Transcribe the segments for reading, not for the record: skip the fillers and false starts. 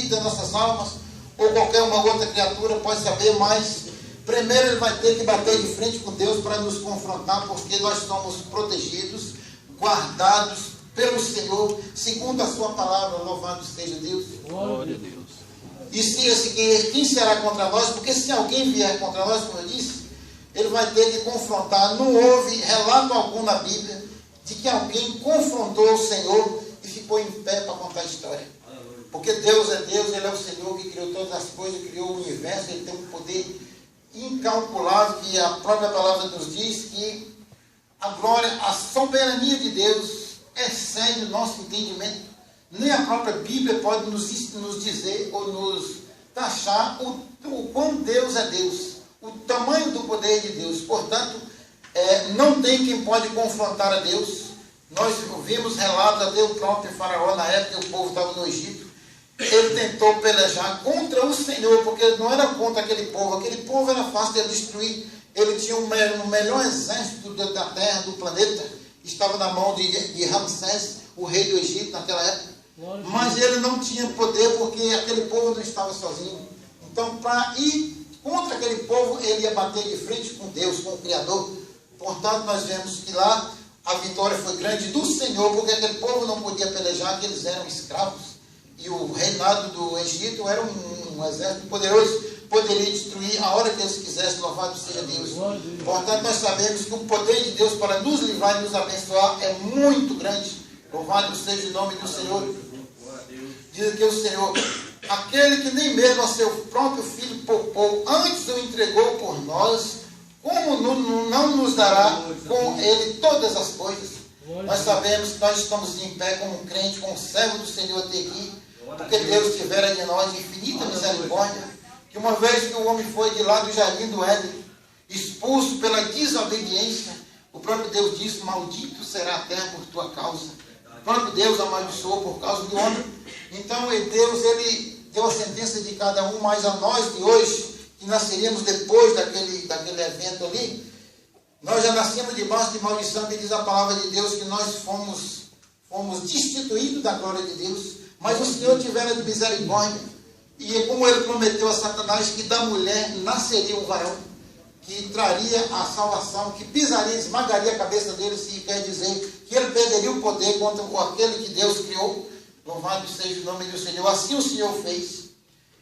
das nossas almas, ou qualquer uma outra criatura pode saber, mas primeiro ele vai ter que bater de frente com Deus para nos confrontar, porque nós somos protegidos, guardados pelo Senhor, segundo a sua palavra. Louvado seja Deus. Glória a Deus. E se quem será contra nós? Porque se alguém vier contra nós, como eu disse, ele vai ter que confrontar. Não houve relato algum na Bíblia de que alguém confrontou o Senhor e ficou em pé para contar a história. Porque Deus é Deus, Ele é o Senhor que criou todas as coisas, criou o universo, Ele tem um poder incalculável, que a própria palavra nos diz que a glória, a soberania de Deus excede o nosso entendimento. Nem a própria Bíblia pode nos dizer ou nos taxar o quão Deus é Deus, o tamanho do poder de Deus. Portanto, não tem quem pode confrontar a Deus. Nós vimos relatos até o próprio Faraó, na época que o povo estava no Egito. Ele tentou pelejar contra o Senhor, porque não era contra aquele povo era fácil de destruir. Ele tinha o melhor exército da terra, do planeta, estava na mão de Ramsés, o rei do Egito naquela época. Mas ele não tinha poder, porque aquele povo não estava sozinho. Então, para ir contra aquele povo, ele ia bater de frente com Deus, com o Criador. Portanto, nós vemos que lá a vitória foi grande do Senhor, porque aquele povo não podia pelejar, que eles eram escravos. E o reinado do Egito era um exército poderoso, poderia destruir a hora que eles quisessem. Louvado seja Deus. Portanto, nós sabemos que o poder de Deus para nos livrar e nos abençoar é muito grande. Louvado seja o nome do Senhor. Diz que o Senhor, aquele que nem mesmo a seu próprio Filho poupou, antes o entregou por nós, como não nos dará com Ele todas as coisas? Nós sabemos que nós estamos em pé como um crente, como servo do Senhor até aqui, porque Deus tivera de nós infinita misericórdia, que uma vez que o homem foi de lá do jardim do Éden, expulso pela desobediência, o próprio Deus disse: maldito será a terra por tua causa. O próprio Deus amaldiçoou por causa do homem. Então Deus, Ele deu a sentença de cada um, mas a nós de hoje, que nasceríamos depois daquele evento ali, nós já nascemos debaixo de maldição, que diz a palavra de Deus que nós fomos destituídos da glória de Deus, mas o Senhor tivera de misericórdia, e como Ele prometeu a Satanás que da mulher nasceria um varão, que traria a salvação, que pisaria, esmagaria a cabeça dele, se quer dizer que ele perderia o poder contra aquele que Deus criou. Louvado seja o nome do Senhor. Assim o Senhor fez.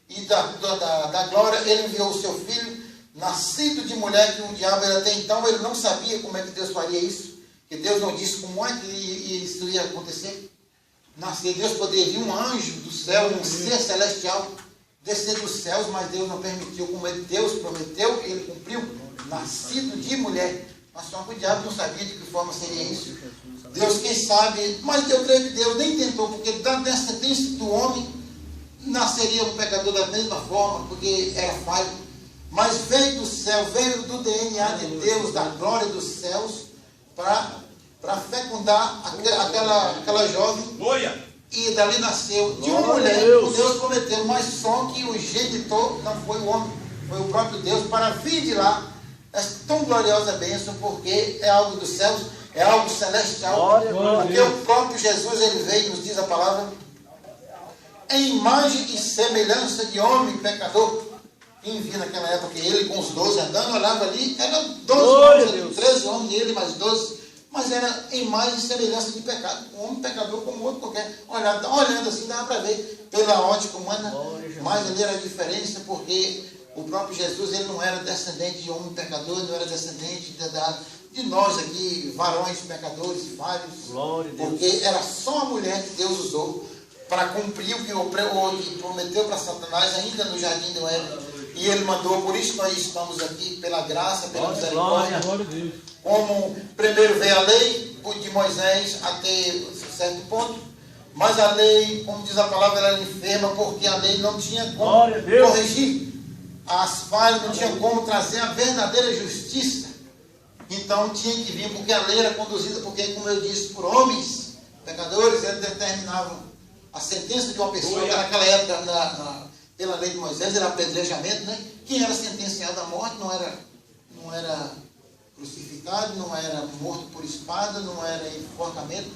E da glória ele enviou o seu filho, nascido de mulher, que o diabo até então ele não sabia como é que Deus faria isso, que Deus não disse como é que isso ia acontecer. Nascer, Deus poderia vir um anjo do céu, um ser celestial, descer dos céus, mas Deus não permitiu, como Deus prometeu, ele cumpriu, nascido de mulher. Mas só que o diabo não sabia de que forma seria isso. Deus, quem sabe, mas eu creio que Deus nem tentou, porque da descendência do homem nasceria um pecador da mesma forma, porque era falho. Mas veio do céu, veio do DNA de Deus, da glória dos céus, para fecundar aquela jovem. E dali nasceu de uma mulher, o Deus prometeu, mas só que o genitor não foi o homem, foi o próprio Deus, para vir de lá essa tão gloriosa bênção, porque é algo dos céus, é algo celestial, porque o próprio Jesus, ele veio, nos diz a palavra, em imagem e semelhança de homem pecador. Quem via naquela época, ele com os 12 andando, olhava ali, eram 12 homens, 13 homens, e ele mais 12, mas era em imagem e semelhança de pecado, um homem pecador como outro qualquer. Olhando assim, dava para ver pela ótica humana, mas ali era a diferença, porque o próprio Jesus, ele não era descendente de homem pecador, não era descendente de nós aqui, varões pecadores e falhos, porque era só a mulher que Deus usou para cumprir o que prometeu para Satanás ainda no jardim do Éden. E ele mandou, por isso nós estamos aqui, pela graça, pela misericórdia. Como primeiro veio a lei de Moisés até certo ponto, mas a lei, como diz a palavra, ela era enferma, porque a lei não tinha como corrigir as falhas, não tinha como trazer a verdadeira justiça. Então tinha que vir, porque a lei era conduzida, porque, como eu disse, por homens pecadores, eles determinavam a sentença de uma pessoa, que naquela época, pela lei de Moisés, era apedrejamento, né? Quem era sentenciado à morte não era crucificado, não era morto por espada, não era enforcamento,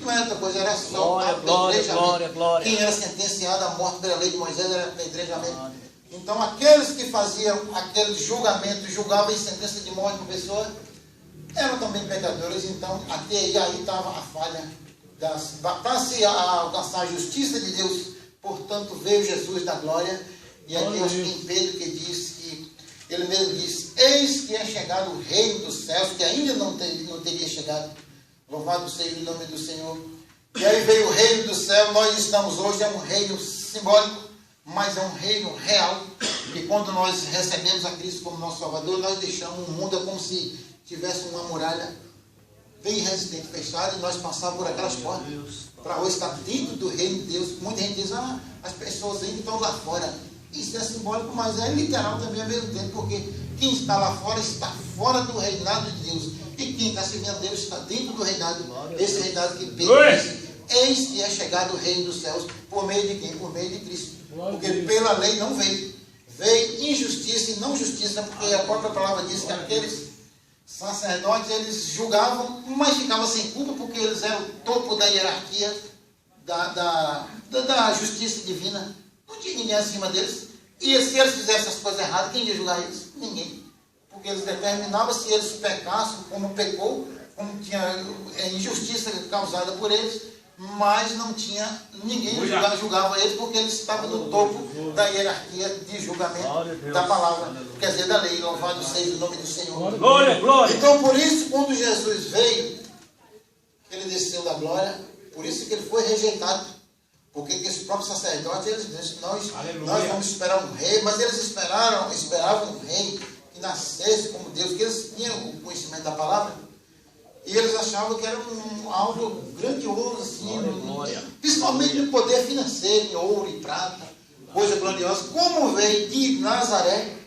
não era outra coisa, era só Glória, apedrejamento. glória, glória. Quem era sentenciado à morte pela lei de Moisés era apedrejamento. Então, aqueles que faziam aquele julgamento, julgavam em sentença de morte para a pessoa, eram também pecadores. Então, até aí estava a falha. Para se alcançar a justiça de Deus, portanto, veio Jesus da glória. E aqui eu acho que em Pedro que diz que, ele mesmo diz, eis que é chegado o reino dos céus, que ainda não teria chegado. Louvado seja o nome do Senhor. E aí veio o reino do céu, nós estamos hoje, é um reino simbólico, mas é um reino real. E quando nós recebemos a Cristo como nosso Salvador, nós deixamos o mundo como se tivesse uma muralha bem resistente, fechada, e nós passávamos por aquelas portas. Para hoje estar dentro do reino de Deus. Muita gente diz, as pessoas ainda estão lá fora. Isso é simbólico, mas é literal também ao mesmo tempo, porque quem está lá fora está fora do reinado de Deus. E quem está servindo a Deus está dentro do reinado. Esse reinado que Pedro disse, eis que é chegado o reino dos céus. Por meio de quem? Por meio de Cristo. Porque pela lei não veio. Veio injustiça e não justiça, porque a própria palavra diz que aqueles sacerdotes, eles julgavam, mas ficavam sem culpa, porque eles eram o topo da hierarquia da justiça divina. Não tinha ninguém acima deles. E se eles fizessem essas coisas erradas, quem ia julgar eles? Ninguém. Porque eles determinavam se eles pecassem, como pecou, como tinha injustiça causada por eles, mas não tinha ninguém julgava eles, porque eles estavam no topo da hierarquia de julgamento da palavra, quer dizer, da lei. Louvado seja o nome do Senhor. Glória, glória. Então, por isso, quando Jesus veio, ele desceu da glória, por isso que ele foi rejeitado. Porque esses próprios sacerdotes, eles disseram, nós vamos esperar um rei, mas eles esperavam um rei que nascesse como Deus, que eles tinham o conhecimento da palavra, e eles achavam que era algo grandioso, assim, principalmente no poder financeiro, em ouro e prata, coisa gloriosa. Como veio de Nazaré,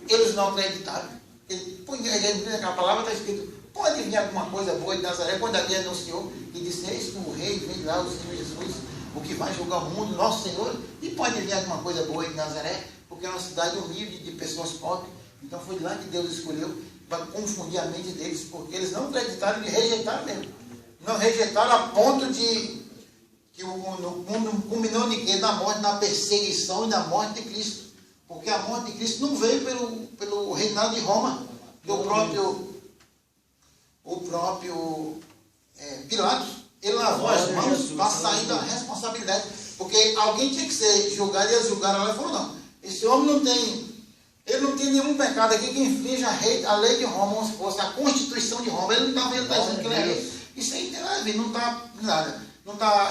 eles não acreditaram. Aquela palavra está escrito, pode vir alguma coisa boa de Nazaré, quando alguém anunciou e disse, eis que o rei vem lá, o Senhor Jesus, o que vai julgar o mundo, nosso Senhor, e pode vir alguma coisa boa de Nazaré, porque é uma cidade humilde, de pessoas pobres. Então foi lá que Deus escolheu para confundir a mente deles, porque eles não acreditaram e rejeitaram mesmo. Não rejeitaram a ponto de que o mundo culminou de quê? Na morte, na perseguição e na morte de Cristo. Porque a morte de Cristo não veio pelo reinado de Roma, que o próprio Pilatos, ele lavou as mãos para sair da responsabilidade. Porque alguém tinha que ser julgado, e eles julgaram lá e falaram, não, esse homem não tem nenhum pecado aqui que infrinja a lei de Roma, como se fosse a Constituição de Roma. Ele não está dizendo que ele é rei. Isso aí tem nada a ver, não está nada.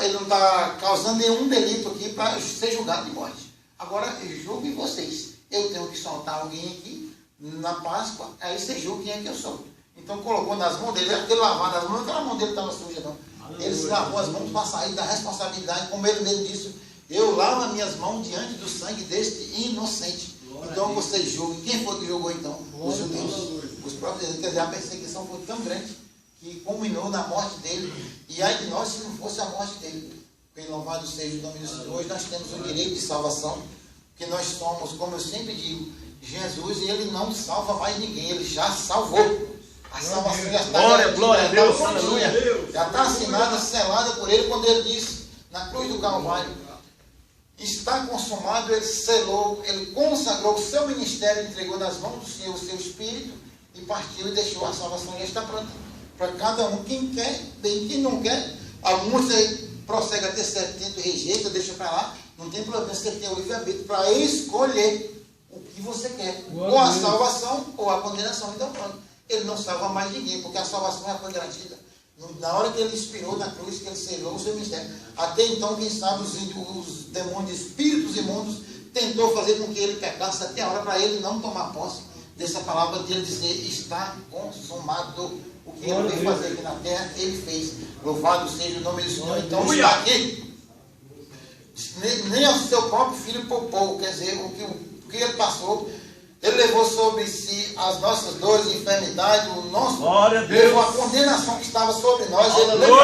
Ele não está causando nenhum delito aqui para ser julgado de morte. Agora, julguem vocês. Eu tenho que soltar alguém aqui na Páscoa, aí você julga quem é que eu sou. Então colocou nas mãos dele, ele lavou nas mãos, aquela mão dele estava suja não. Ele se lavou as mãos para sair da responsabilidade, como ele mesmo disse, eu lavo as minhas mãos diante do sangue deste inocente. Então vocês julguem. Quem foi que julgou então? Os judeus. Os próprios judeus. Quer dizer, a perseguição foi tão grande que culminou na morte dele. E ai de nós se não fosse a morte dele. Porque louvado seja o nome do Senhor. Hoje nós temos o direito de salvação, que nós somos, como eu sempre digo, Jesus, e ele não salva mais ninguém, ele já salvou. A salvação já está garantida, glória a Deus, aleluia. Já está assinada, selada por ele, quando ele disse na cruz do Calvário, está consumado, ele selou, ele consagrou o seu ministério, entregou nas mãos do Senhor o seu Espírito, e partiu e deixou a salvação, já está pronta para cada um, quem quer, bem, quem não quer. Alguns prosseguem até 70 e rejeita, deixa para lá, não tem problema, você tem o livre-arbítrio para escolher o que você quer, ou a salvação ou a condenação. Então pronto, ele não salva mais ninguém, porque a salvação já foi garantida na hora que ele expirou na cruz, que ele selou o seu ministério. Até então, quem sabe, os demônios, espíritos imundos, tentou fazer com que ele pecasse até a hora para ele não tomar posse dessa palavra, de ele dizer, está consumado. O que ele veio fazer aqui na terra, ele fez. Louvado seja o nome do Senhor. Então está aqui. Nem ao seu próprio filho poupou, quer dizer, o que ele passou, ele levou sobre si as nossas dores e enfermidades, o nosso, levou a condenação que estava sobre nós, ele levou,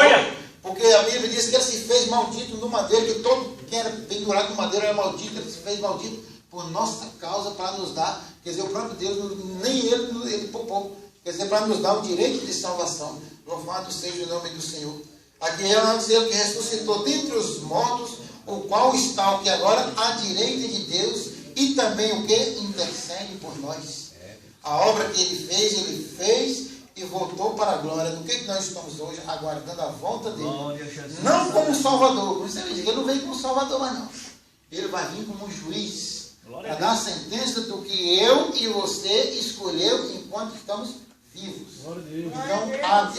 porque a Bíblia diz que ele se fez maldito no madeiro, que todo quem era pendurado no madeiro era maldito, ele se fez maldito por nossa causa, para nos dar, quer dizer, o próprio Deus, nem ele poupou, quer dizer, para nos dar o direito de salvação. Louvado seja o nome do Senhor. Aqui ela vai dizer que ressuscitou dentre os mortos, o qual está o que agora à direita de Deus, e também o que intercede por nós. A obra que ele fez e voltou para a glória. Do que nós estamos hoje aguardando a volta dele. Não como Salvador. Por isso ele diz, ele não vem como Salvador, mas não. Ele vai vir como juiz. Para dar a sentença do que eu e você escolheu enquanto estamos vivos. Então,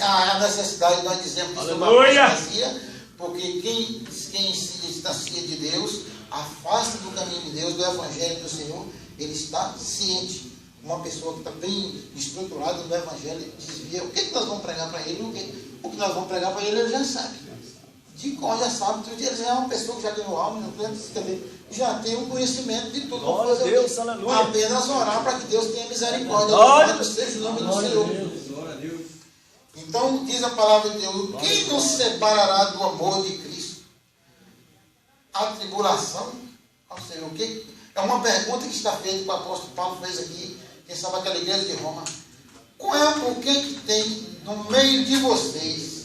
a necessidade de nós dizermos sobre a apostasia, porque quem se distancia de Deus, afasta do caminho de Deus, do Evangelho do Senhor, ele está ciente. Uma pessoa que está bem estruturada no Evangelho desvia. O que nós vamos pregar para ele? O que nós vamos pregar para ele, ele já sabe. De qual já sabe. Ele já é uma pessoa que já tem o alma, já tem o conhecimento de tudo. Glória a Deus, aleluia. Apenas orar para que Deus tenha misericórdia. Louvado seja o nome do Senhor. Glória a Deus. Então, diz a palavra de Deus, quem nos separará do amor de Cristo? A tribulação? Ou seja, o que? É uma pergunta que está feita que o apóstolo Paulo fez aqui, quem sabe aquela igreja de Roma. O que tem no meio de vocês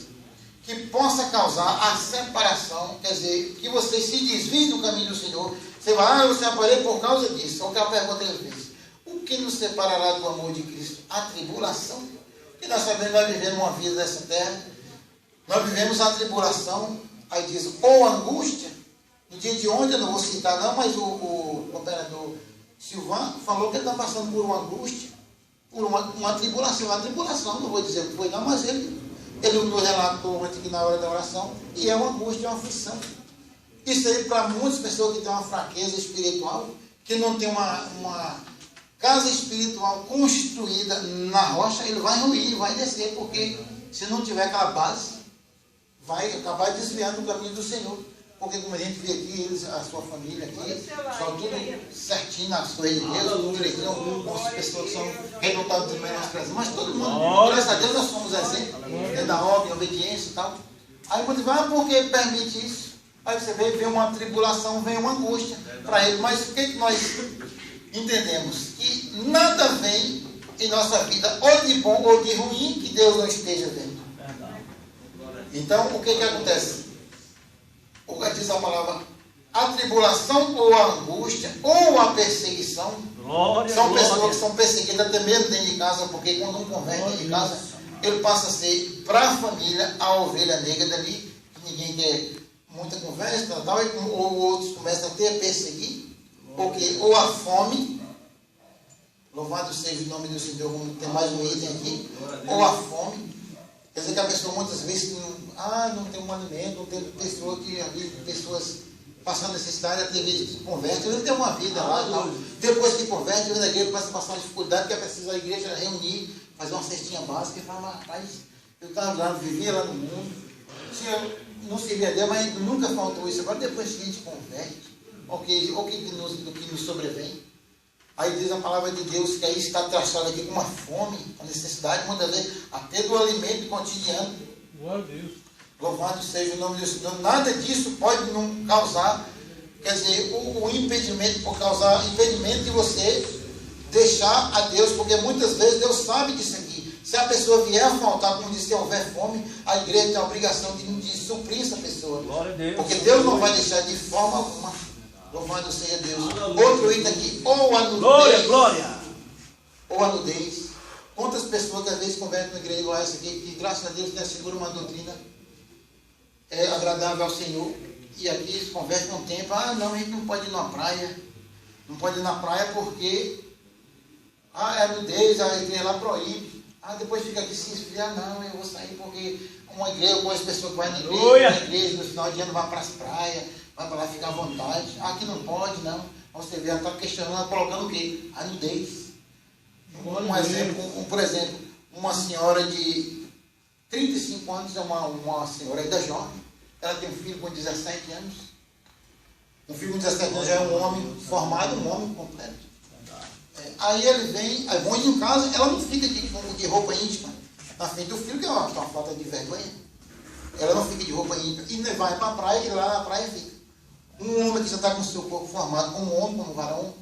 que possa causar a separação, quer dizer, que vocês se desviem do caminho do Senhor? Você vai, eu separei por causa disso. Qual que é a pergunta que ele fez? O que nos separará do amor de Cristo? A tribulação. E nós sabemos que nós vivemos uma vida dessa terra. Nós vivemos a tribulação, aí diz, ou angústia. No dia de ontem, eu não vou citar não, mas o operador Silvan falou que ele está passando por uma angústia, por uma tribulação. Uma tribulação, não vou dizer o que foi não, mas ele nos relatou antes aqui na hora da oração, e é uma angústia, é uma aflição. Isso aí para muitas pessoas que têm uma fraqueza espiritual, que não tem uma casa espiritual construída na rocha, ele vai ruir, vai descer, porque se não tiver aquela base, vai acabar desviando do caminho do Senhor. Porque como a gente vê aqui, a sua família aqui, só tudo certinho na sua igreja, tudo direitinho, algumas pessoas que são revoltadas de menosprezar, mas todo mundo, graças a Deus, nós somos exemplo, da ordem, obediência e tal. Aí você vai, porque permite isso? Aí você vê uma tribulação, vem uma angústia para ele. Mas o que nós entendemos? Que nada vem em nossa vida, ou de bom ou de ruim, que Deus não esteja vendo. Então, o que acontece? O que diz a palavra, a tribulação ou a angústia ou a perseguição, são pessoas que são perseguidas até mesmo dentro de casa, porque quando um converte dentro de casa, ele passa a ser para a família a ovelha negra dali, que ninguém quer muita conversa, tal, ou outros começam até a perseguir, porque ou a fome, louvado seja o nome do Senhor, tem mais um item aqui, ou a fome. Quer dizer que a pessoa muitas vezes não tem um alimento, não tem pessoas passando necessidade, até vezes que converte, ele não tem uma vida lá e tal. Depois que converte, ele na igreja começa a passar uma dificuldade, que é preciso a igreja reunir, fazer uma cestinha básica e falar, rapaz, eu estava lá, vivia lá no mundo, não servia a Deus, mas nunca faltou isso. Agora depois que a gente converte, o que nos sobrevém. Aí diz a palavra de Deus que aí está traçado aqui com uma fome, uma necessidade, muitas vezes até do alimento cotidiano. Glória a Deus. Louvado seja o nome do Senhor. Nada disso pode não causar, quer dizer, o impedimento, por causar impedimento de você deixar a Deus, porque muitas vezes Deus sabe disso aqui. Se a pessoa vier a faltar, como diz, se houver fome, a igreja tem a obrigação de suprir essa pessoa. Glória a Deus. Porque Deus não vai deixar de forma alguma. Louvado seja Deus. Outro item aqui, ou a nudez. Glória, glória. Ou a nudez. Quantas pessoas que às vezes convertem na igreja igual essa aqui, que graças a Deus segura uma doutrina agradável ao Senhor, e aqui eles convertem um tempo, não, a gente não pode ir na praia. Não pode ir na praia porque é a nudez, a igreja lá proíbe. Depois fica aqui se esfriar, não, eu vou sair porque uma igreja, eu conheço pessoas que vai na igreja, no final de ano vai para as praias, vai para lá ficar à vontade. Aqui não pode, não. Você vê, ela está questionando, colocando o quê? A nudez. Um exemplo, por exemplo, uma senhora de 35 anos, é uma senhora ainda jovem, ela tem um filho com 17 anos. Um filho com 17 anos já é um homem formado, um homem completo. Aí ele vem, aí vão em casa, ela não fica de roupa íntima na frente do filho, que é uma falta de vergonha. Ela não fica de roupa íntima. E vai para a praia, e lá na praia fica. Um homem que já está com o seu corpo formado, como homem, como varão,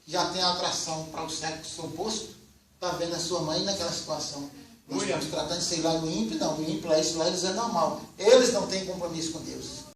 já tem a atração para o sexo oposto, está vendo a sua mãe naquela situação. Nós estamos tratando de ser lá no ímpio, não. O ímpio lá, isso lá, eles é normal. Eles não têm compromisso com Deus.